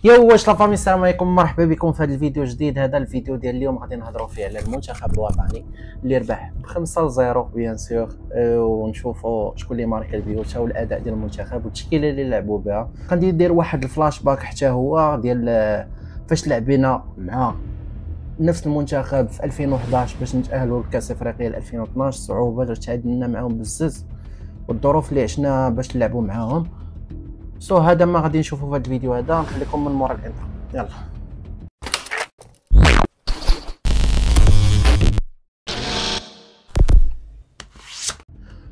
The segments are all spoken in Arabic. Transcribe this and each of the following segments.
واش لا فامي، السلام عليكم، مرحبا بكم في هذا الفيديو الجديد. هذا الفيديو ديال اليوم غادي نهضروا فيه على المنتخب الوطني اللي ربح ب5-0 بيان سور، ونشوفوا شكون اللي مارك البيوت والاداء ديال المنتخب والتشكيله اللي لعبوا بها. غادي ندير واحد الفلاش باك حتى هو ديال فاش لعبنا مع نفس المنتخب في 2011 باش نتاهلوا لكاس افريقيا 2012. صعوبات تعادلنا معاهم بزاف والظروف اللي عشنا باش نلعبوا معاهم. هذا ما غادي نشوفوا في هذا الفيديو. هذا نخليكم من مورا الانترو. يلا.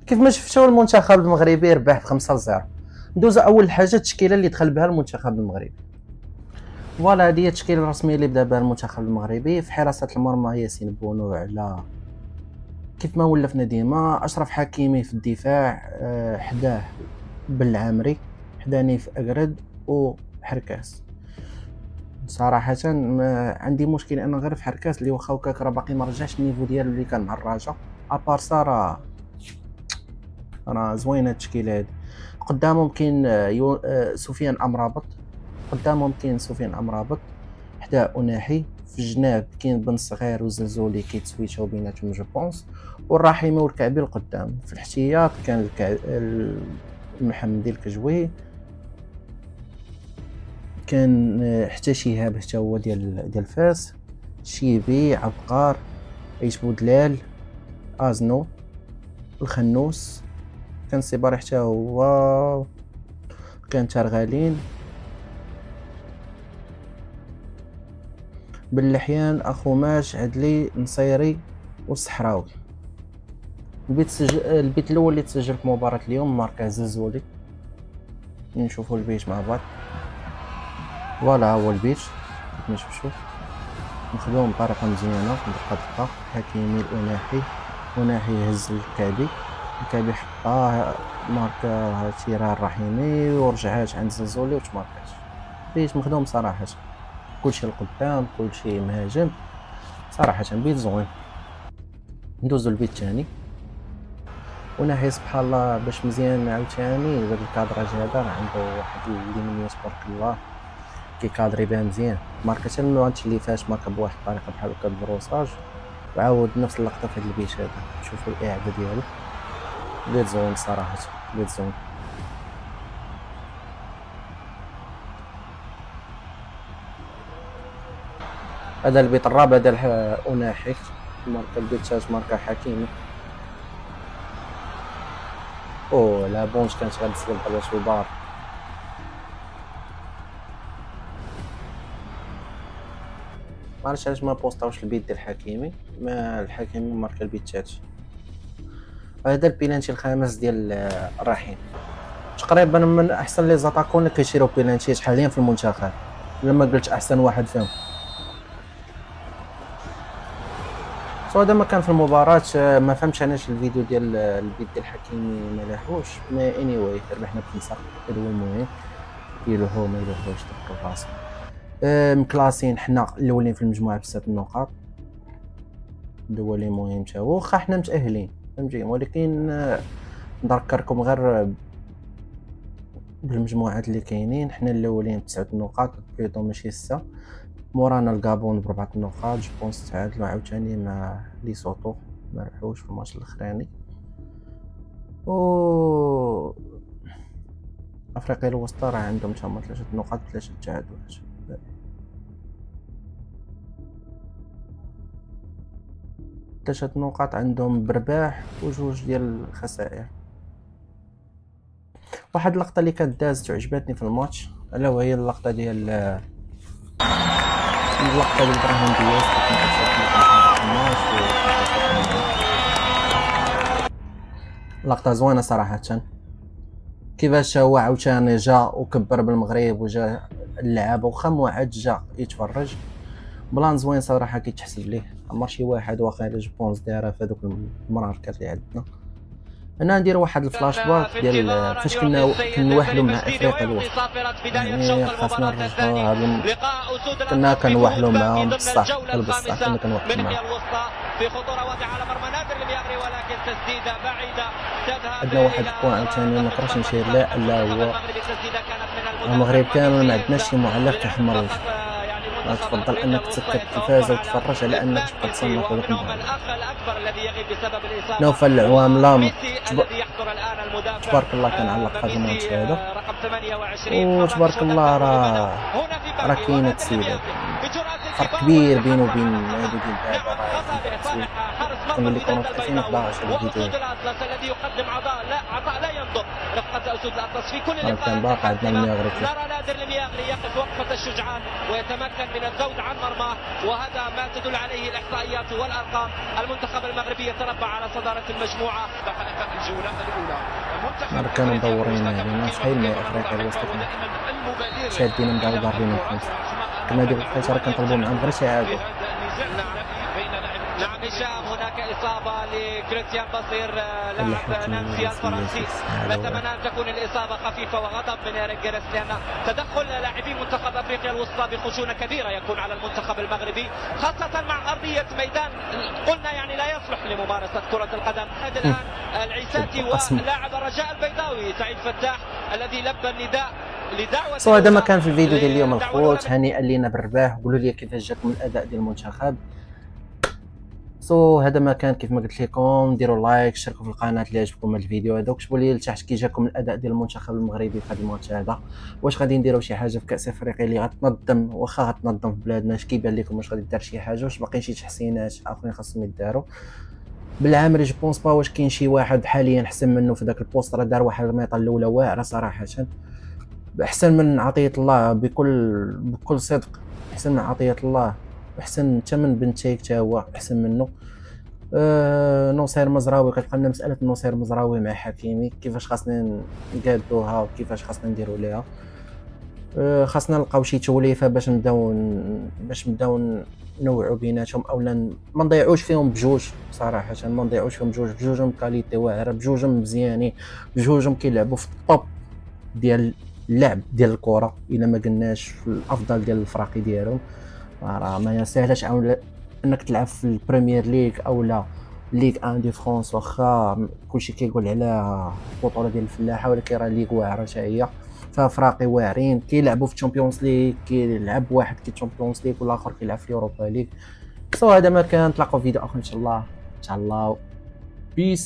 كيف ما شفتوا المنتخب المغربي ربح ب5-0. ندوزو اول حاجه التشكيله اللي دخل بها المنتخب المغربي. فوالا هذه هي التشكيله الرسميه اللي بدا بها المنتخب المغربي. في حراسه المرمى ياسين بونو، على كيف ما ولفنا ديما. اشرف حكيمي في الدفاع، حداه بالعامري، حدا نيف اقرد وحركاس. صراحه عندي مشكل انا غير في حركاس اللي واخا هكاك راه باقي ما رجعش النيفو ديالو اللي كان مع الرجاء. ابار سا راه زوينه التشكيله هذه. قدامهم كاين سفيان امرابط، حدا اناحي. في الجناب كاين بن صغير وزلزولي كيتسويتشاو بيناتهم جو بونس، والرحيمي والكعبي القدام. في الاحتياط كان محمدي الكجوي، كان حتى شهاب حتى هو ديال فاس، شيبي، عبقار، عيش بودلال، ازنو، الخنوس، كان سيباري حتى هو، كان ترغالين، باللحيان، اخوماش، عدلي، نصيري والصحراوي. البيت الاول اللي تسجل في مباراة اليوم ماركا زلزولي. نشوفوا البيت مع بعض. فوالا هو البيت كيف ما شفتوا، مخدوم بطريقه مزيانه دقه. حكيمي الاناحي هز الكعبي حطاه، ماركا تيرا الرحيمي ورجعات عند زلزولي وتماركات. بيت مخدوم صراحه، كلشي القدام، كلشي مهاجم صراحه، بيت زوين. ندوزو البيت الثاني. وناحي سبحان الله باش مزيان عاوتاني هذا الكادراج هذا، راه عنده واحد الليمنيات تبارك الله، كيكادري بها مزيان. ماركا حتى الماتش اللي فات ماركا بواحد الطريقه بحال هكا بروساج، وعاود نفس اللقطه في هذا البيت هذا. شوفوا الاعاده ديالو، بيت زوين صراحه، بيت زوين. هذا البيت الرابع ديال اناحي، ماركا البيت الثالث ماركا حكيمي. لا بونش كانت غتسلم بحال شي بار. معرفتش علاش ما بوسطاوش البيت ديال الحكيمي. ما الحكيمي ماركا البيت الثالث. هذا البيلانتي الخامس ديال الرحيم. تقريبا من احسن لي زاتاكون اللي كيشيروا بيلانتيات حاليا في المنتخب، لما قلت احسن واحد فيهم. هذا ما كان في المباراة. ما فهمتش علاش الفيديو ديال البيت ديال الحكيمي ما لاحوش. ما اني ربحنا ب5. هذا هو المهم، يلوحو ما يلوحوش تذكروا راسهم. مكلاسين حنا الاولين في المجموعه ب6 نقاط. هذا هو اللي مهم تا هو، واخا حنا متاهلين فهمتي، ولكن نذكركم غير بالمجموعات اللي كاينين. حنا الاولين ب9 نقاط بليطو ماشي 6. مورانا الكابون ب4 نقاط. جوبونس تعادلوا عاوتاني مع ليسوتو، ما ربحوش في الماتش الاخراني. افريقيا الوسطى راه عندهم تما 3 نقاط ب3 تعادلات. 3 نقاط عندهم برباح وجوج ديال الخسائر. واحد اللقطه اللي كانت دازت وعجبتني في الماتش، الا وهي اللقطه ديال ابراهيم دياز. لقطه زوينه صراحه، كيفاش هو عاوتاني جا وكبر بالمغرب وجا اللعب، وخا واحد جا يتفرج. بلان زوين صراحه كيتحسب ليه. عمر شي واحد واخا الا جوبونس دايره في هذوك المراركات اللي عندنا. انا ندير واحد الفلاش باك ديال فاش كنوحلوا مع افريقيا الوسطى. يعني خاصنا نرجعوا كنا كنوحلوا معاهم بصح كنا كنوحلوا معاهم. في خطوره واضحه على مرمى نادر المياغري، ولكن تسديده بعيده تذهب. عندنا واحد البوان ثاني ما نقدرش نشير لا هو المغرب كامل ما عندناش شي معلق كيحمر وجهك. تفضل انك تسكت التلفاز وتفرج على انك تبقى تصنف هذاك المباراه. نوفل العوامله تبارك الله كنعلق هذا الماتش هذا، وتبارك الله راه كاينه تسييلات، فرق كبير بينه وبين هذه ديال دابا. كنقول لكم في 2011 الفيديو الذي يقدم عطاء لا ينظر رفقة أسود الأطلس في كل اللقاءات. كان باقي عندنا المياغري، نرى نادر المياغري يقف وقفة الشجعان ويتمكن من الذود عن مرماه، وهذا ما تدل عليه الإحصائيات والأرقام. المنتخب المغربي يتربع على صدارة المجموعة. الجولة الأولى كانوا مدورين يعني صحيح ما افريقيا الوسطى شادين مدورين الخمسه. كنا ديك الوقيته راه كنطلبوا معاهم غير شهاده. نعم هشام، هناك إصابة لكريستيان بصير لاعب نانسيا الفرنسي. نتمنى أن تكون الإصابة خفيفة، وغضب من إيريك جيرس لأن تدخل لاعبي منتخب أفريقيا الوسطى بخشونة كبيرة يكون على المنتخب المغربي، خاصة مع أرضية ميدان قلنا يعني لا يصلح لممارسة كرة القدم. الآن العيساتي ولاعب الرجاء البيضاوي سعيد فتاح الذي لبى النداء لدعوة. هذا ما كان في الفيديو ديال اليوم الخوت، هنيئا لينا بالرباح. قولوا لي كيفاش جاكم الأداء ديال المنتخب. هذا ما كان كيف ما قلت لكم. ديروا لايك، اشتركوا في القناه اللي عجبكم هذا الفيديو هذا، وكتبوا لي لتحت كي جاكم الاداء ديال المنتخب المغربي في هذا الماتش هذا. واش غادي نديروا شي حاجه في كاس افريقيا اللي غتنظم، واخا غتنظم في بلادنا، اش كيبان لكم؟ واش غادي دار شي حاجه؟ واش باقيين شي تحسينات اخرين خاصهم يداروا؟ بالعامري جو بونس با واش كاين شي واحد حاليا احسن منه في ذاك البوست. راه دار واحد الميطه الاولى واعره صراحه، احسن من عطيه الله بكل صدق، احسن من عطيه الله، احسن ثمن بنتيك حتى هو احسن منه. نصير مزراوي كتبقى لنا مساله نصير مزراوي مع حكيمي، كيفاش خاصنا نقادوها وكيفاش خاصنا نديروا ليها. خاصنا نلقاو شي توليفه باش نبداو نوعوا بيناتهم، اولا ما نضيعوش فيهم بجوج صراحه، ما نضيعوش فيهم بجوجهم كاليتي واعره، بجوجهم مزيانين، بجوجهم كيلعبوا في الطوب ديال اللعب ديال الكره، الا ما قلناش في الافضل ديال الفراقي ديالهم. راه ما ساهلاش انك تلعب في البريمير ليغ او لا ليغ ان دي فرانس، واخا كلشي كيقول على البطوله ديال الفلاحه، ولكن راه ليغ واعره حتى هي، فيها فراقي واعرين كيلعبوا في الشامبيونز ليغ، كيلعب واحد الشامبيونز ليغ والاخر كيلعب في اليوروبا ليغ. هذا ما كان. نتلاقاو في فيديو اخر ان شاء الله. بيس.